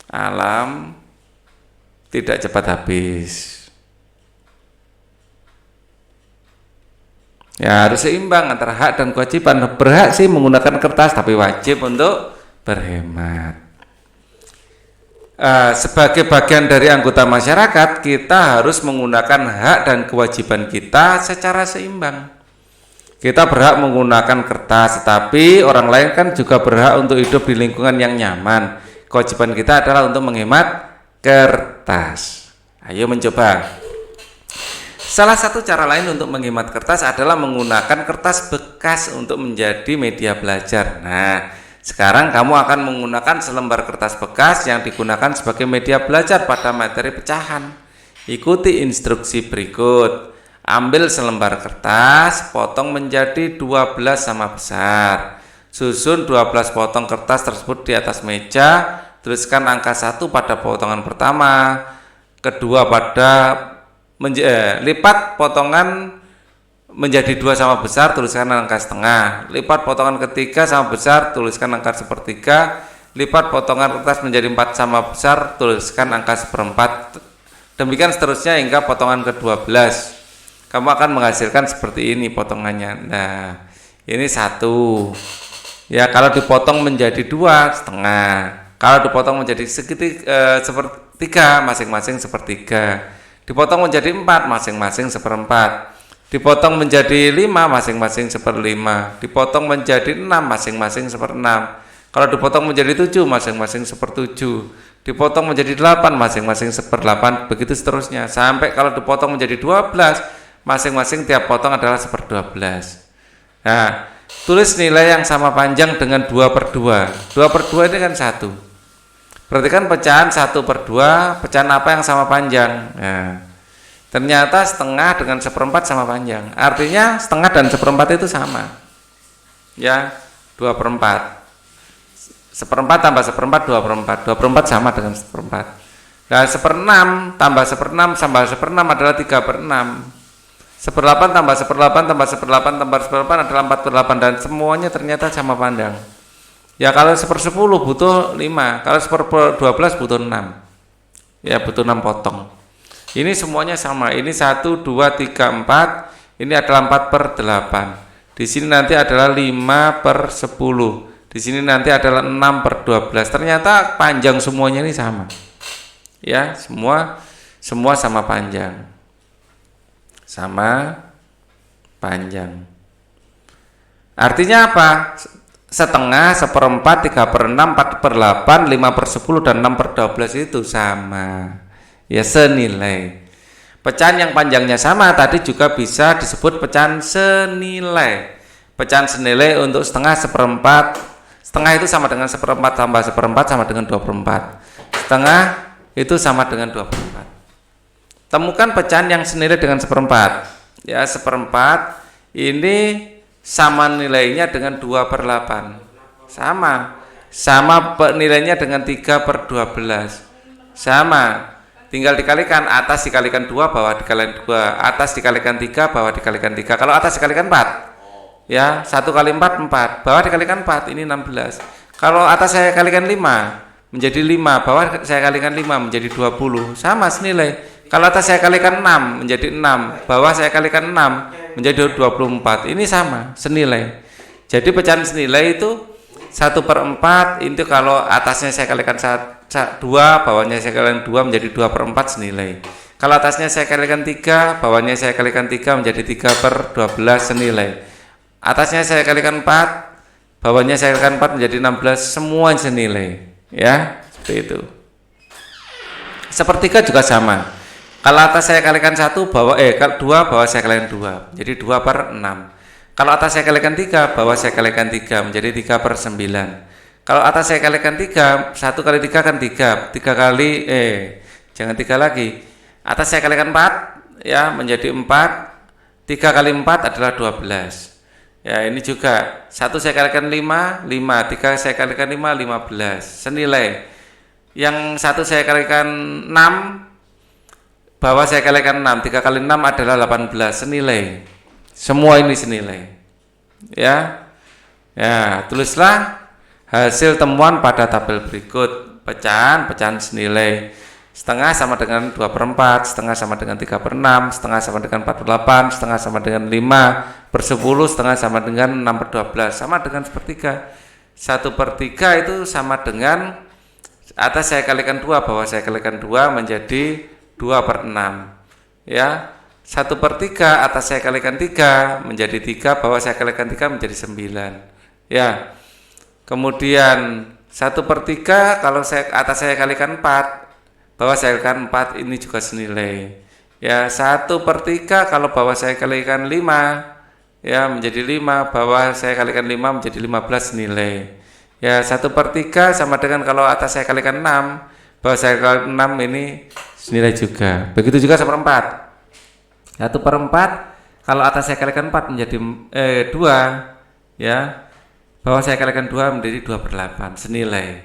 alam tidak cepat habis. Ya, harus seimbang antara hak dan kewajiban. Berhak sih menggunakan kertas, tapi wajib untuk berhemat. Sebagai bagian dari anggota masyarakat, kita harus menggunakan hak dan kewajiban kita secara seimbang. Kita berhak menggunakan kertas, tetapi orang lain kan juga berhak untuk hidup di lingkungan yang nyaman. Kewajiban kita adalah untuk menghemat kertas. Ayo mencoba. Salah satu cara lain untuk menghemat kertas adalah menggunakan kertas bekas untuk menjadi media belajar. Nah, sekarang kamu akan menggunakan selembar kertas bekas yang digunakan sebagai media belajar pada materi pecahan. Ikuti instruksi berikut. Ambil selembar kertas, potong menjadi 12 sama besar. Susun 12 potong kertas tersebut di atas meja. Tuliskan angka 1 pada potongan pertama, kedua pada lipat potongan menjadi 2 sama besar, tuliskan angka setengah. Lipat potongan ketiga sama besar, tuliskan angka sepertiga. Lipat potongan kertas menjadi 4 sama besar, tuliskan angka seperempat. Demikian seterusnya hingga potongan ke-12. Kamu akan menghasilkan seperti ini potongannya. Nah, ini 1. Ya, kalau dipotong menjadi 2 setengah. Kalau dipotong menjadi sepertiga, masing-masing sepertiga. Dipotong menjadi 4, masing-masing seperempat. Dipotong menjadi 5, masing-masing seperlima. Dipotong menjadi 6, masing-masing seperenam. Kalau dipotong menjadi 7, masing-masing sepertujuh. Dipotong menjadi 8, masing-masing seperdelapan. Begitu seterusnya. Sampai kalau dipotong menjadi 12, masing-masing tiap potong adalah 1/12. Nah, tulis nilai yang sama panjang dengan 2/2. 2/2 ini kan 1. Berarti kan pecahan 1/2, pecahan apa yang sama panjang? Nah, ternyata setengah dengan seperempat sama panjang. Artinya setengah dan seperempat itu sama. Ya, 2/4. Seperempat tambah seperempat 2/4. 2/4 sama dengan seperempat. Nah, 1/6 tambah 1/6 tambah 1/6 adalah 3/6. 1/8 tambah 1/8 tambah 1/8 tambah 1/8 adalah 4/8, dan semuanya ternyata sama panjang. Ya, kalau 1/10 butuh 5, kalau 1/12 butuh 6. Ya, butuh 6 potong. Ini semuanya sama. Ini 1, 2, 3, 4. Ini adalah 4/8. Di sini nanti adalah 5/10. Di sini nanti adalah 6/12. Ternyata panjang semuanya ini sama. Ya, semua sama panjang. Sama panjang. Artinya apa? Setengah, 1/4, 3/6, 4/8, 5/10 dan 6/12 itu sama. Ya, senilai. Pecahan yang panjangnya sama tadi juga bisa disebut pecahan senilai. Pecahan senilai untuk setengah, 1/4. Setengah itu sama dengan 1/4 tambah 1/4 sama dengan 2/4. Setengah itu sama dengan 2/4. Temukan pecahan yang senilai dengan 1/4. Ya, 1/4 ini sama nilainya dengan 2/8. Sama nilainya dengan 3/12. Sama. Tinggal dikalikan, atas dikalikan 2, bawah dikalikan 2, atas dikalikan 3, bawah dikalikan 3. Kalau atas dikalikan 4, ya 1 kali 4, 4, bawah dikalikan 4, ini 16. Kalau atas saya kalikan 5, menjadi 5, bawah saya kalikan 5, menjadi 20. Sama senilai. Kalau atas saya kalikan 6, menjadi 6, bawah saya kalikan 6, menjadi 24. Ini sama, senilai. Jadi pecahan senilai itu 1/4 itu kalau atasnya saya kalikan 2, bawahnya saya kalikan 2, menjadi 2/4 senilai. Kalau atasnya saya kalikan 3, bawahnya saya kalikan 3, menjadi 3/12 senilai. Atasnya saya kalikan 4, bawahnya saya kalikan 4, menjadi 16, semua senilai. Ya, seperti itu. Sepertiga juga sama. Kalau atas saya kalikan 2, bawah saya kalikan 2, jadi 2/6. Kalau atas saya kalikan 3, bawah saya kalikan 3, menjadi 3/9. Kalau atas saya kalikan 3, 1 kali 3 kan 3, 3 kali, jangan 3 lagi. Atas saya kalikan 4, ya menjadi 4, 3 kali 4 adalah 12. Ya, ini juga 1 saya kalikan 5, 5, 3 saya kalikan 5, 15. Senilai. Yang 1 saya kalikan 6, bawah saya kalikan 6, 3 kali 6 adalah 18, senilai. Semua ini senilai. Ya. Ya, tulislah hasil temuan pada tabel berikut. Pecahan senilai. Setengah sama dengan 2/4, setengah sama dengan 3/6, setengah sama dengan 4/8, setengah sama dengan 5/10, setengah sama dengan 6/12, sama dengan sepertiga. 1/3 itu sama dengan atas saya kalikan 2, bawah saya kalikan 2, menjadi 2/6. Ya, 1/3 atas saya kalikan 3, menjadi 3, bawah saya kalikan 3, menjadi 9. Ya, kemudian 1/3 kalau atas saya kalikan 4, bawah saya kalikan 4, ini juga senilai. Ya, 1/3 kalau bawah saya kalikan 5, ya menjadi 5, bawah saya kalikan 5, menjadi 15 senilai. Ya, 1/3 sama dengan kalau atas saya kalikan 6, bawah saya kalikan 6, ini senilai juga. Begitu juga 1/4. 1/4 kalau atas saya kalikan 4 menjadi 2, ya. Bawah saya kalikan 2 menjadi 2/8, senilai.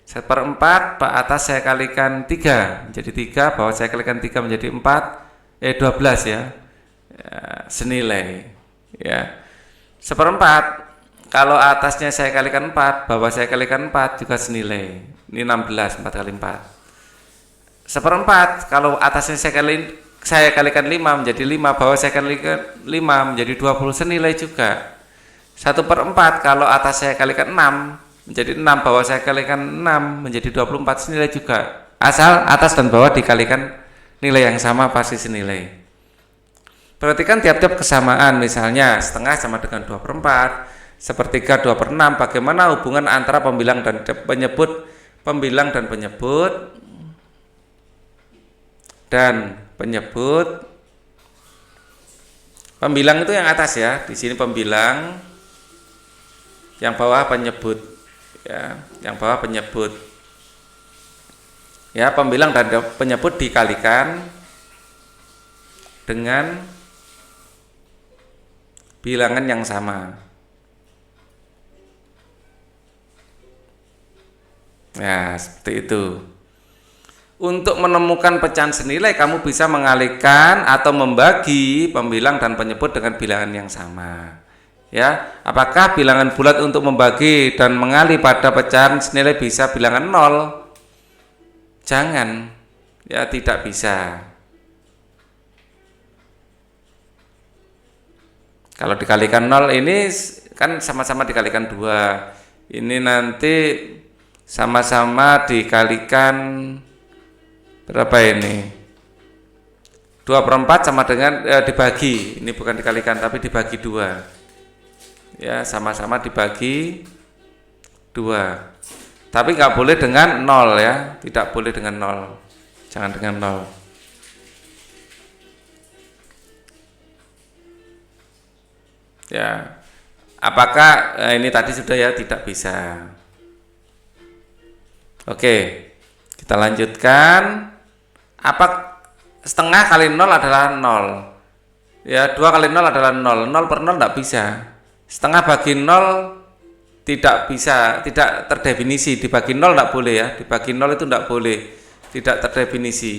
1/4 atas saya kalikan 3 menjadi 3, bawah saya kalikan 3 menjadi 12, ya. Ya, senilai. Ya. 1/4 kalau atasnya saya kalikan 4, bawah saya kalikan 4 juga senilai. Ini 16, 4 kali 4. 1/4 kalau atasnya saya kalikan 5 menjadi 5, bawah saya kalikan 5 menjadi 20, senilai juga. 1/4 kalau atas saya kalikan 6 menjadi 6, bawah saya kalikan 6 menjadi 24, senilai juga. Asal atas dan bawah dikalikan nilai yang sama pasti senilai. Perhatikan tiap-tiap kesamaan, misalnya setengah sama dengan 2/4, sepertiga 2/6. Bagaimana hubungan antara pembilang dan penyebut, Pembilang itu yang atas, ya. Di sini pembilang, yang bawah penyebut, ya. Yang bawah penyebut. Ya, pembilang dan penyebut dikalikan dengan bilangan yang sama. Ya, seperti itu. Untuk menemukan pecahan senilai, kamu bisa mengalihkan atau membagi pembilang dan penyebut dengan bilangan yang sama. Ya, apakah bilangan bulat untuk membagi dan mengalih pada pecahan senilai bisa bilangan 0? Jangan. Ya, tidak bisa. Kalau dikalikan 0 ini kan sama-sama dikalikan 2. Ini nanti sama-sama dikalikan berapa ini? 2/4 sama dengan dibagi. Ini bukan dikalikan tapi dibagi 2. Ya, sama-sama dibagi 2. Tapi nggak boleh dengan 0 ya, tidak boleh dengan 0. Jangan dengan 0. Ya. Apakah ini tadi sudah ya? Tidak bisa. Oke. Kita lanjutkan. Apa setengah kali 0 adalah 0? Ya, 2 kali 0 adalah 0. 0 per 0 tidak bisa. Setengah bagi 0 tidak bisa, tidak terdefinisi. Dibagi 0 tidak boleh ya. Dibagi 0 itu tidak boleh. Tidak terdefinisi.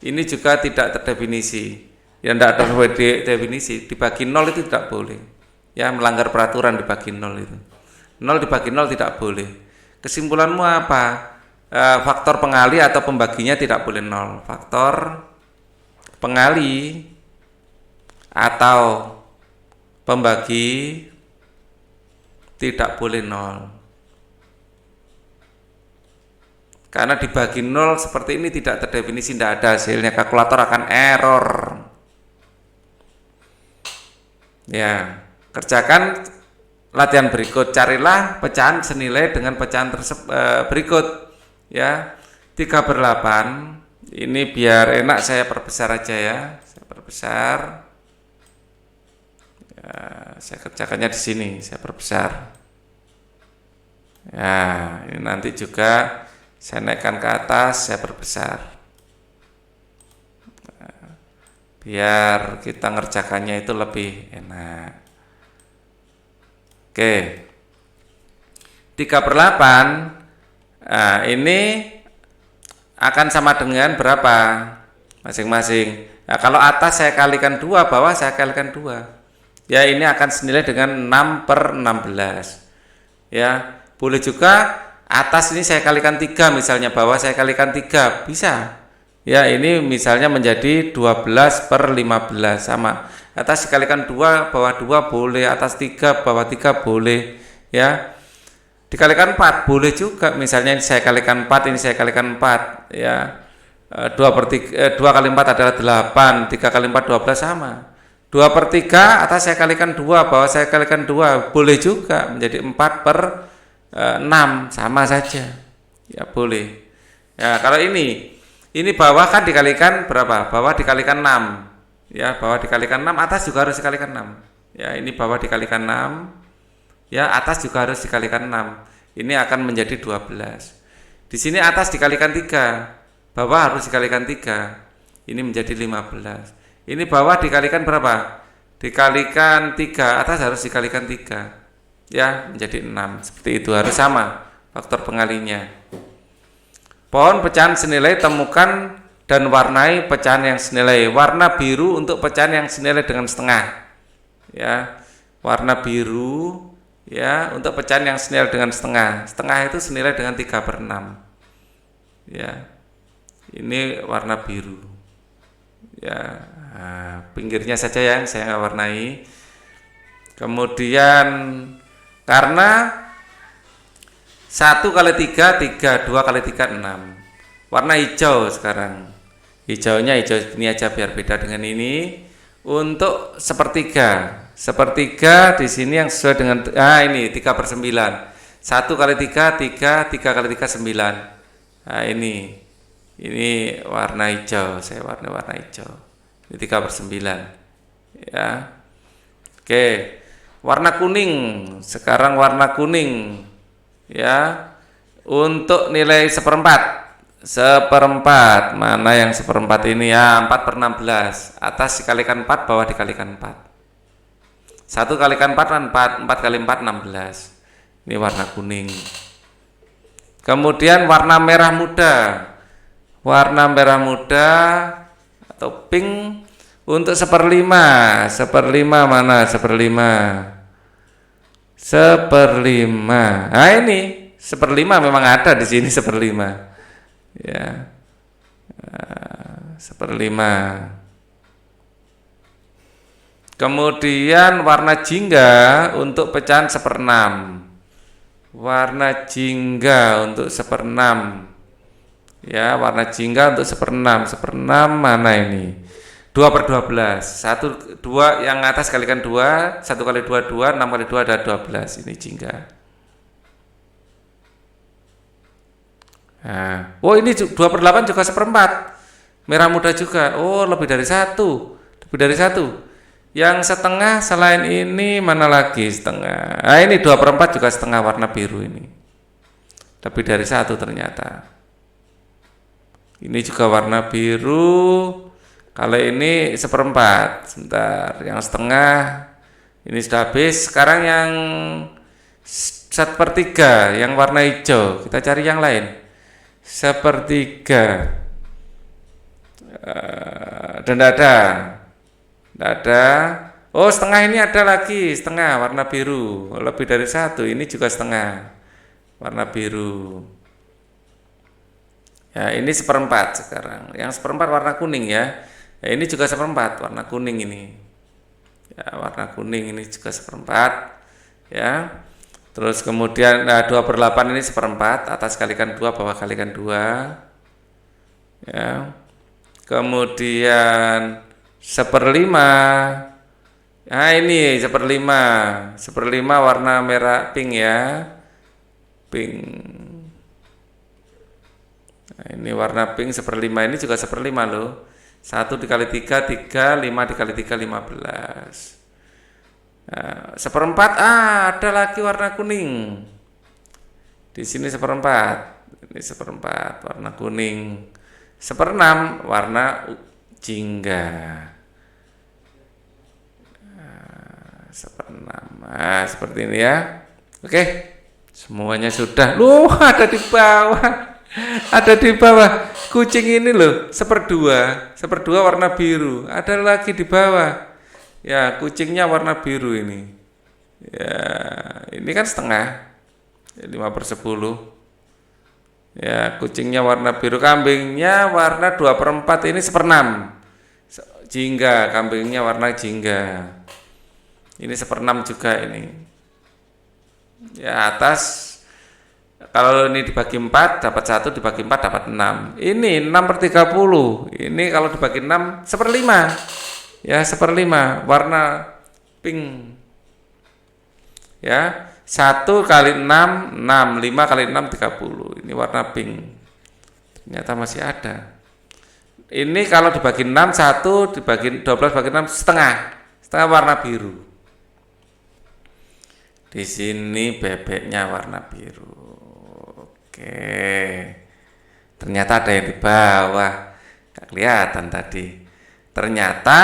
Ini juga tidak terdefinisi. Ya tidak terdefinisi. Dibagi 0 itu tidak boleh. Ya, melanggar peraturan dibagi 0 itu. 0 dibagi 0 tidak boleh. Kesimpulanmu apa? Faktor pengali atau pembaginya tidak boleh 0. Faktor pengali atau pembagi tidak boleh 0. Karena dibagi 0 seperti ini tidak terdefinisi, tidak ada hasilnya, kalkulator akan error. Ya, kerjakan latihan berikut. Carilah pecahan senilai dengan pecahan berikut. Ya, 3/8. Ini biar enak saya perbesar aja ya. Saya perbesar. Ya, saya kerjakannya di sini, saya perbesar. Ya, ini nanti juga saya naikkan ke atas, saya perbesar. Biar kita ngerjakannya itu lebih enak. Oke. 3/8. Nah, ini akan sama dengan berapa? Masing-masing. Nah, kalau atas saya kalikan 2, bawah saya kalikan 2. Ya, ini akan senilai dengan 6/16. Ya, boleh juga atas ini saya kalikan 3, misalnya bawah saya kalikan 3, bisa. Ya, ini misalnya menjadi 12/15 sama. Atas dikalikan 2, bawah 2 boleh, atas 3, bawah 3 boleh. Ya. Dikalikan 4 boleh juga. Misalnya ini saya kalikan 4, ini saya kalikan 4, ya. 2 kali 4 adalah 8, 3 kali 4 12 sama. 2/3 atas saya kalikan 2, bawah saya kalikan 2, boleh juga menjadi 4/6, sama saja. Ya, boleh. Ya, kalau ini bawah kan dikalikan berapa? Bawah dikalikan 6. Ya, bawah dikalikan 6, atas juga harus dikalikan 6. Ya, ini bawah dikalikan 6. Ya, atas juga harus dikalikan 6. Ini akan menjadi 12. Di sini atas dikalikan 3, bawah harus dikalikan 3. Ini menjadi 15. Ini bawah dikalikan berapa? Dikalikan 3, atas harus dikalikan 3. Ya, menjadi 6. Seperti itu, harus sama faktor pengalinya. Pohon pecahan senilai temukan dan warnai pecahan yang senilai. Warna biru untuk pecahan yang senilai dengan setengah. Ya, warna biru ya untuk pecahan yang senilai dengan setengah. Setengah itu senilai dengan 3/6. Ya. Ini warna biru. Ya, pinggirnya saja yang saya nggak warnai. Kemudian karena 1 kali 3, 3, 2 kali 3, 6. Warna hijau sekarang. Hijaunya hijau ini aja biar beda dengan ini. Untuk sepertiga. Sepertiga di sini yang sesuai dengan ini 3/9. 1 kali 3, 3, 3 kali 3, 9. Nah, ini warna hijau, saya warna hijau. Ini 3/9. Ya. Oke. Warna kuning. Sekarang warna kuning. Ya. Untuk nilai 1/4. 1/4. Mana yang 1/4 ini ya? 4/16. Atas dikalikan 4, bawah dikalikan 4. 1 kalikan 4 kan 4, 4 kali 4 16. Ini warna kuning. Kemudian warna merah muda. Warna merah muda atau pink untuk 1/5. 1/5 mana? 1/5. 1/5. Nah, ini 1/5 memang ada di sini 1/5. Ya. 1/5. Kemudian warna jingga untuk pecahan 1/6. warna jingga untuk 1/6. Ya, warna jingga untuk 1/6. 1/6 mana ini? 2/12. 2 yang atas kalikan 2, 1 kali 2, 2, 6 kali 2 ada 12. Ini jingga. Nah, oh ini 2/8 juga 1/4. Merah muda juga. Oh, lebih dari 1. Lebih dari 1. Yang setengah selain ini mana lagi setengah? Nah, ini 2/4 juga setengah warna biru ini. Lebih dari 1 ternyata. Ini juga warna biru. Kalau ini 1/4. Sebentar, yang setengah ini sudah habis. Sekarang yang 1/3 yang warna hijau. Kita cari yang lain. 1/3 dan tidak ada. Oh, setengah ini ada lagi, setengah warna biru. Lebih dari 1. Ini juga setengah warna biru. Ya, ini 1/4 sekarang. Yang 1/4 warna kuning ya. Ya, ini juga 1/4 warna kuning ini. Ya, warna kuning ini juga 1/4. Ya. Terus kemudian 2/8 ini 1/4, atas kalikan 2, bawah kalikan 2. Ya. Kemudian 1/5. Nah, ini 1/5. 1/5 warna merah pink ya. Pink. Nah, ini warna pink 1/5, ini juga 1/5 loh. 1 dikali 3, 3, 5 dikali 3, 15. Nah, 1/4, ada lagi warna kuning. Di sini 1/4, ini 1/4 warna kuning. 1/6 warna jingga. 1/6, seperti ini ya. Oke, semuanya sudah. Loh, ada di bawah. Ada di bawah. Kucing ini loh, 1/2. 1/2 warna biru. Ada lagi di bawah. Ya, kucingnya warna biru ini. Ya, ini kan setengah. 5/10. Ya, kucingnya warna biru. Kambingnya warna 2/4. Ini 1/6. Jingga, kambingnya warna jingga. Ini 1/6 juga ini. Ya, atas. Kalau ini dibagi 4 dapat 1, dibagi 4 dapat 6. Ini 6/30. Ini kalau dibagi 6 1/5. Ya, 1/5 warna pink. Ya, 1 kali 6, 6, 5 kali 6, 30. Ini warna pink. Ternyata masih ada. Ini kalau dibagi 6, 1 dibagi 12 bagi 6 setengah. Setengah warna biru. Di sini bebeknya warna biru. Oke, ternyata ada yang di bawah, nggak kelihatan tadi. Ternyata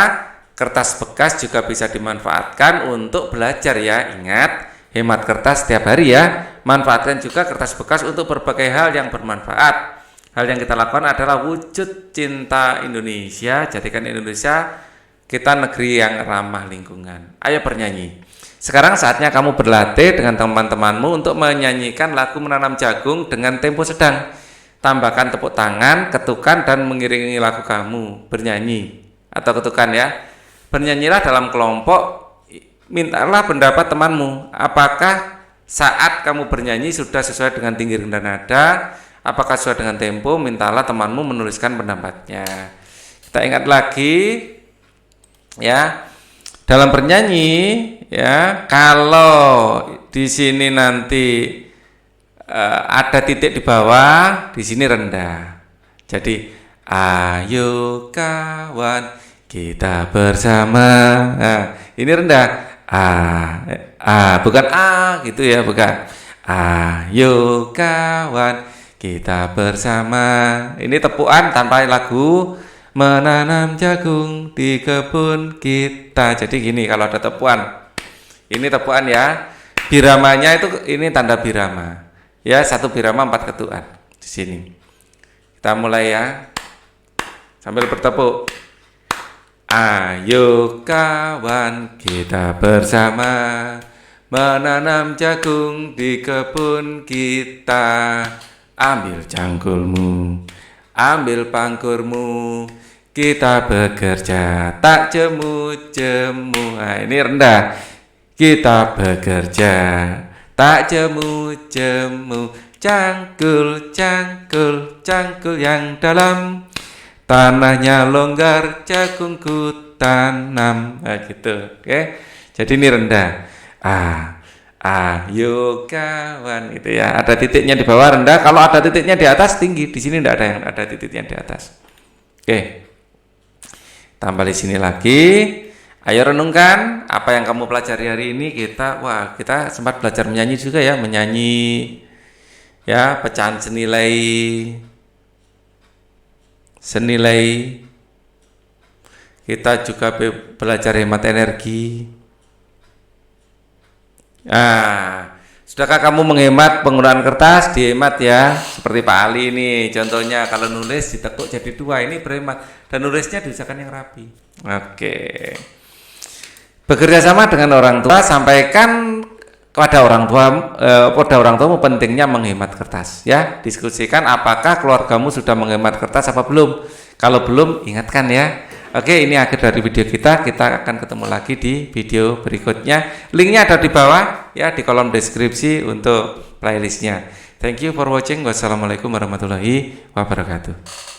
kertas bekas juga bisa dimanfaatkan untuk belajar ya. Ingat, hemat kertas setiap hari ya. Manfaatkan juga kertas bekas untuk berbagai hal yang bermanfaat. Hal yang kita lakukan adalah wujud cinta Indonesia. Jadikan Indonesia kita negeri yang ramah lingkungan. Ayo bernyanyi. Sekarang saatnya kamu berlatih dengan teman-temanmu untuk menyanyikan lagu Menanam Jagung dengan tempo sedang. Tambahkan tepuk tangan, ketukan, dan mengiringi lagu kamu. Bernyanyi atau ketukan ya. Bernyanyilah dalam kelompok. Mintalah pendapat temanmu. Apakah saat kamu bernyanyi sudah sesuai dengan tinggi rendah nada? Apakah sesuai dengan tempo? Mintalah temanmu menuliskan pendapatnya. Kita ingat lagi ya. Dalam bernyanyi ya, kalau di sini nanti ada titik di bawah, di sini rendah. Jadi ayo kawan kita bersama. Nah, ini rendah. Bukan gitu ya, bukan. Ayo kawan kita bersama. Ini tepuan tanpa lagu. Menanam jagung di kebun kita. Jadi gini kalau ada tepuan. Ini tepuan ya. Biramanya itu ini tanda birama. Ya, 1 birama 4 ketukan di sini. Kita mulai ya. Sambil bertepuk. Ayo kawan kita bersama menanam jagung di kebun kita. Ambil cangkulmu, ambil pangkurmu, kita bekerja tak jemu-jemu. Nah, ini rendah. Kita bekerja Tak jemu-jemu, cangkul, cangkul, cangkul yang dalam. Tanahnya longgar, jagungku tanam. Nah, gitu. Oke. Jadi ini rendah. Ayo kawan, gitu ya. Ada titiknya di bawah rendah. Kalau ada titiknya di atas tinggi. Di sini tidak ada yang ada titiknya di atas. Oke. Tambah di sini lagi. Ayo renungkan apa yang kamu pelajari hari ini. Kita sempat belajar menyanyi juga ya, menyanyi ya, pecahan senilai. Kita juga belajar hemat energi. Sudahkah kamu menghemat penggunaan kertas? Dihemat ya, seperti Pak Ali ini contohnya, kalau nulis ditekuk jadi 2, ini berhemat, dan nulisnya diusahakan yang rapi. Oke. Bekerja sama dengan orang tua, sampaikan kepada orang tuamu pentingnya menghemat kertas ya. Diskusikan apakah keluargamu sudah menghemat kertas apa belum. Kalau belum, ingatkan ya. Oke, ini akhir dari video kita akan ketemu lagi di video berikutnya. Linknya ada di bawah ya, di kolom deskripsi untuk playlistnya. Thank you for watching. Wassalamualaikum warahmatullahi wabarakatuh.